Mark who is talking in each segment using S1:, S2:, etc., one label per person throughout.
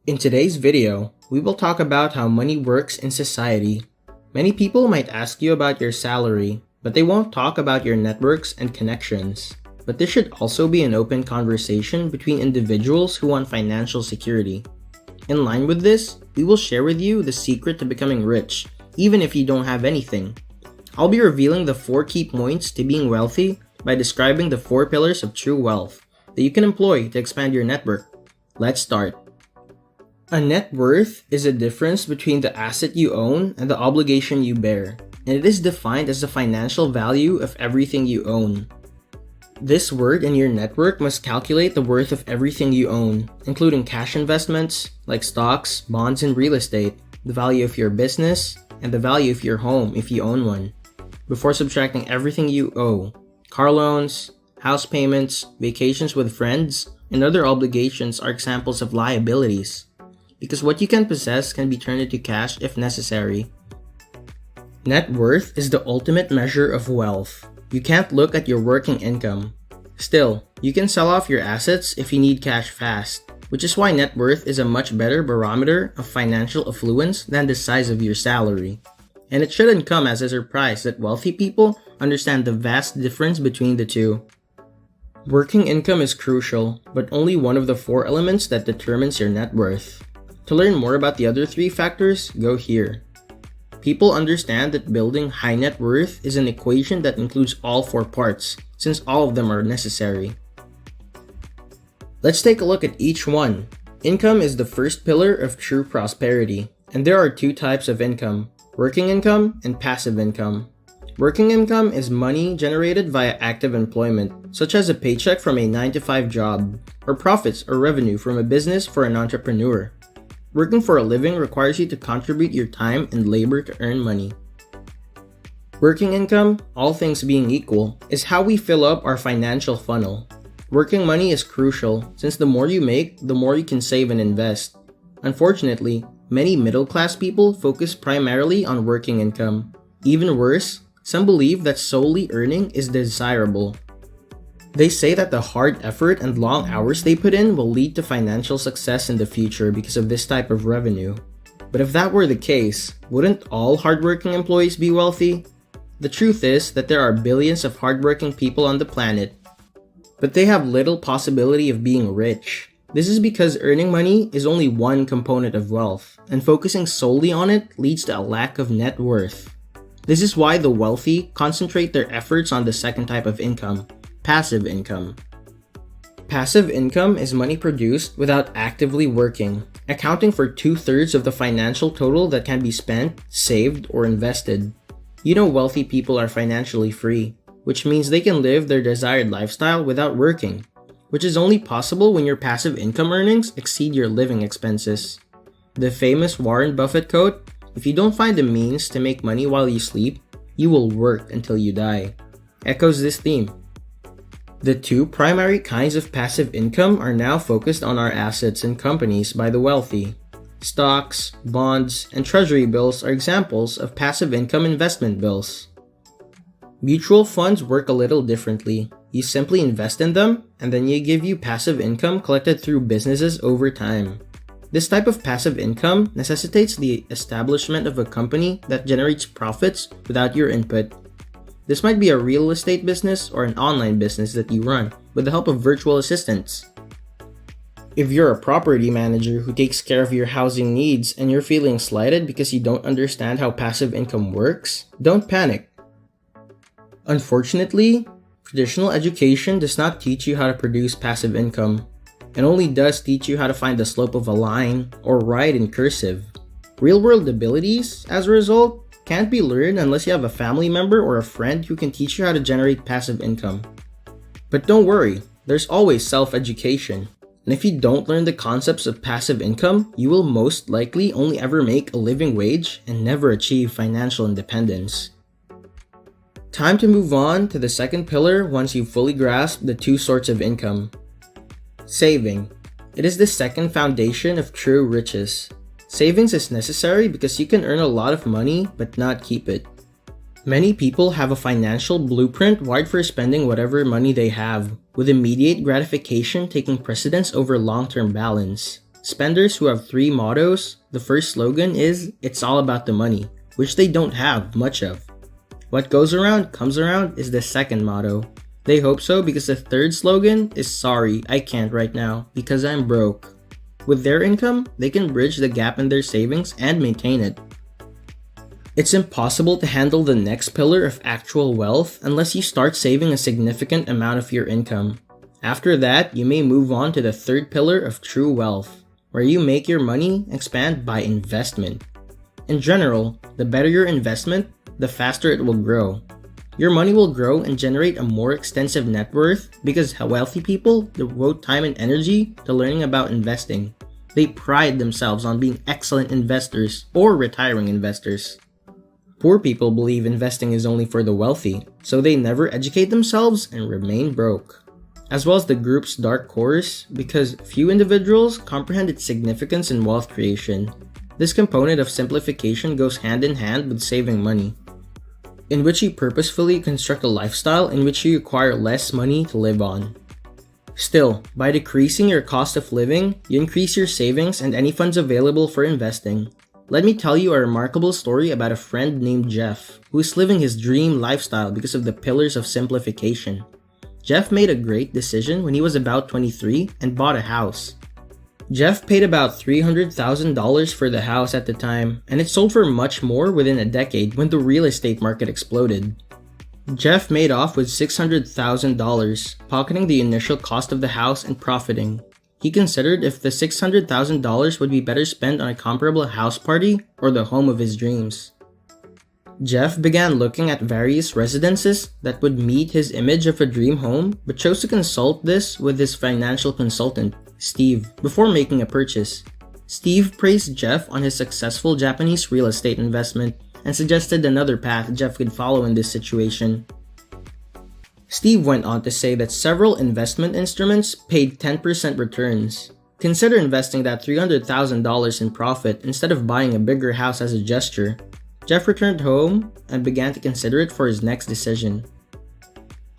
S1: In today's video, we will talk about how money works in society. Many people might ask you about your salary, but they won't talk about your networks and connections. But this should also be an open conversation between individuals who want financial security. In line with this, we will share with you the secret to becoming rich, even if you don't have anything. I'll be revealing the 4 key points to being wealthy by describing the 4 pillars of true wealth that you can employ to expand your network. Let's start. A net worth is a difference between the asset you own and the obligation you bear, and it is defined as the financial value of everything you own. This word in your network must calculate the worth of everything you own, including cash investments like stocks, bonds, and real estate, the value of your business, and the value of your home if you own one, before subtracting everything you owe: car loans, house payments, vacations with friends, and other obligations are examples of liabilities, because what you can possess can be turned into cash if necessary. Net worth is the ultimate measure of wealth. You can't look at your working income. Still, you can sell off your assets if you need cash fast, which is why net worth is a much better barometer of financial affluence than the size of your salary. And it shouldn't come as a surprise that wealthy people understand the vast difference between the two. Working income is crucial, but only one of the 4 elements that determines your net worth. To learn more about the other 3 factors, go here. People understand that building high net worth is an equation that includes all 4 parts, since all of them are necessary. Let's take a look at each one. Income is the first pillar of true prosperity, and there are 2 types of income: working income and passive income. Working income is money generated via active employment, such as a paycheck from a 9-to-5 job, or profits or revenue from a business for an entrepreneur. Working for a living requires you to contribute your time and labor to earn money. Working income, all things being equal, is how we fill up our financial funnel. Working money is crucial, since the more you make, the more you can save and invest. Unfortunately, many middle-class people focus primarily on working income. Even worse, some believe that solely earning is desirable. They say that the hard effort and long hours they put in will lead to financial success in the future because of this type of revenue. But if that were the case, wouldn't all hardworking employees be wealthy? The truth is that there are billions of hardworking people on the planet, but they have little possibility of being rich. This is because earning money is only one component of wealth, and focusing solely on it leads to a lack of net worth. This is why the wealthy concentrate their efforts on the second type of income: passive income. Passive income is money produced without actively working, accounting for 2/3 of the financial total that can be spent, saved, or invested. You know, wealthy people are financially free, which means they can live their desired lifestyle without working, which is only possible when your passive income earnings exceed your living expenses. The famous Warren Buffett quote, "If you don't find the means to make money while you sleep, you will work until you die," echoes this theme. The 2 primary kinds of passive income are now focused on our assets and companies by the wealthy. Stocks, bonds, and treasury bills are examples of passive income investment bills. Mutual funds work a little differently. You simply invest in them, and then they give you passive income collected through businesses over time. This type of passive income necessitates the establishment of a company that generates profits without your input. This might be a real estate business or an online business that you run with the help of virtual assistants. If you're a property manager who takes care of your housing needs and you're feeling slighted because you don't understand how passive income works, don't panic. Unfortunately, traditional education does not teach you how to produce passive income. It only does teach you how to find the slope of a line or write in cursive. Real-world abilities, as a result, can't be learned unless you have a family member or a friend who can teach you how to generate passive income. But don't worry, there's always self-education. And if you don't learn the concepts of passive income, you will most likely only ever make a living wage and never achieve financial independence. Time to move on to the second pillar once you've fully grasped the 2 sorts of income. Saving. It is the second foundation of true riches. Savings is necessary because you can earn a lot of money but not keep it. Many people have a financial blueprint wired for spending whatever money they have, with immediate gratification taking precedence over long-term balance. spenders who have 3 mottos. The first slogan is, "It's all about the money," which they don't have much of. "What goes around comes around" is the second motto. They hope so because the third slogan is, "Sorry, I can't right now because I'm broke." With their income, they can bridge the gap in their savings and maintain it. It's impossible to handle the next pillar of actual wealth unless you start saving a significant amount of your income. After that, you may move on to the third pillar of true wealth, where you make your money expand by investment. In general, the better your investment, the faster it will grow. Your money will grow and generate a more extensive net worth because wealthy people devote time and energy to learning about investing. They pride themselves on being excellent investors or retiring investors. Poor people believe investing is only for the wealthy, so they never educate themselves and remain broke. As well as the group's dark horse, because few individuals comprehend its significance in wealth creation. This component of simplification goes hand in hand with saving money, in which you purposefully construct a lifestyle in which you require less money to live on. Still, by decreasing your cost of living, you increase your savings and any funds available for investing. Let me tell you a remarkable story about a friend named Jeff, who is living his dream lifestyle because of the pillars of simplification. Jeff made a great decision when he was about 23 and bought a house. Jeff paid about $300,000 for the house at the time, and it sold for much more within a decade when the real estate market exploded. Jeff made off with $600,000, pocketing the initial cost of the house and profiting. He considered if the $600,000 would be better spent on a comparable house party or the home of his dreams. Jeff began looking at various residences that would meet his image of a dream home, but chose to consult this with his financial consultant, Steve, before making a purchase. Steve praised Jeff on his successful Japanese real estate investment and suggested another path Jeff could follow in this situation. Steve went on to say that several investment instruments paid 10% returns. Consider investing that $300,000 in profit instead of buying a bigger house as a gesture. Jeff returned home and began to consider it for his next decision.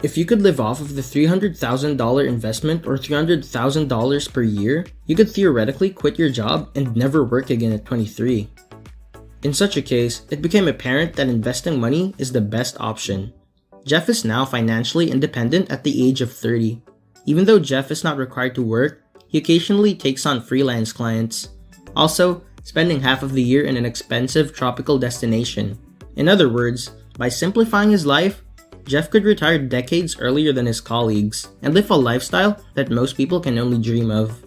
S1: If you could live off of the $300,000 investment or $300,000 per year, you could theoretically quit your job and never work again at 23. In such a case, it became apparent that investing money is the best option. Jeff is now financially independent at the age of 30. Even though Jeff is not required to work, he occasionally takes on freelance clients. Also, spending half of the year in an expensive tropical destination. In other words, by simplifying his life, Jeff could retire decades earlier than his colleagues and live a lifestyle that most people can only dream of.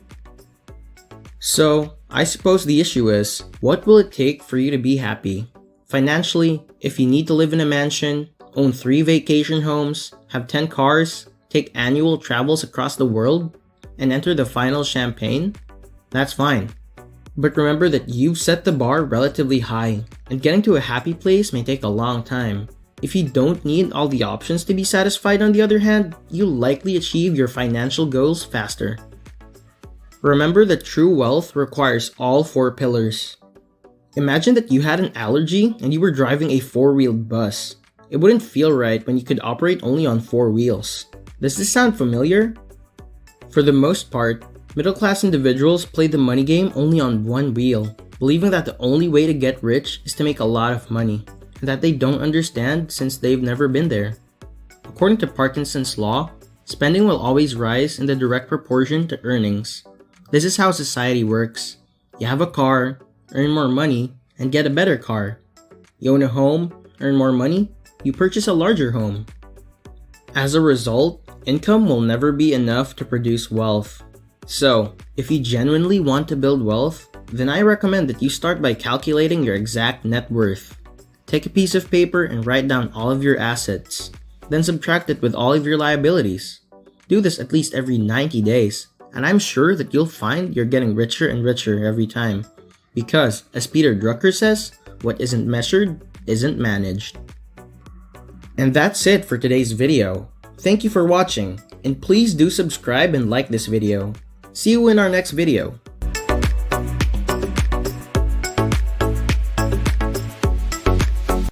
S1: So, I suppose the issue is, what will it take for you to be happy? Financially, if you need to live in a mansion, own 3 vacation homes, have 10 cars, take annual travels across the world, and enter the final champagne, that's fine. But remember that you've set the bar relatively high, and getting to a happy place may take a long time. If you don't need all the options to be satisfied, on the other hand, you'll likely achieve your financial goals faster. Remember that true wealth requires all 4 pillars. Imagine that you had an allergy and you were driving a 4-wheeled bus. It wouldn't feel right when you could operate only on 4 wheels. Does this sound familiar? For the most part, middle-class individuals play the money game only on 1 wheel, believing that the only way to get rich is to make a lot of money, and that they don't understand since they've never been there. According to Parkinson's law, spending will always rise in the direct proportion to earnings. This is how society works. You have a car, earn more money, and get a better car. You own a home, earn more money, you purchase a larger home. As a result, income will never be enough to produce wealth. So, if you genuinely want to build wealth, then I recommend that you start by calculating your exact net worth. Take a piece of paper and write down all of your assets, then subtract it with all of your liabilities. Do this at least every 90 days, and I'm sure that you'll find you're getting richer and richer every time. Because, as Peter Drucker says, what isn't measured isn't managed. And that's it for today's video. Thank you for watching, and please do subscribe and like this video. See you in our next video.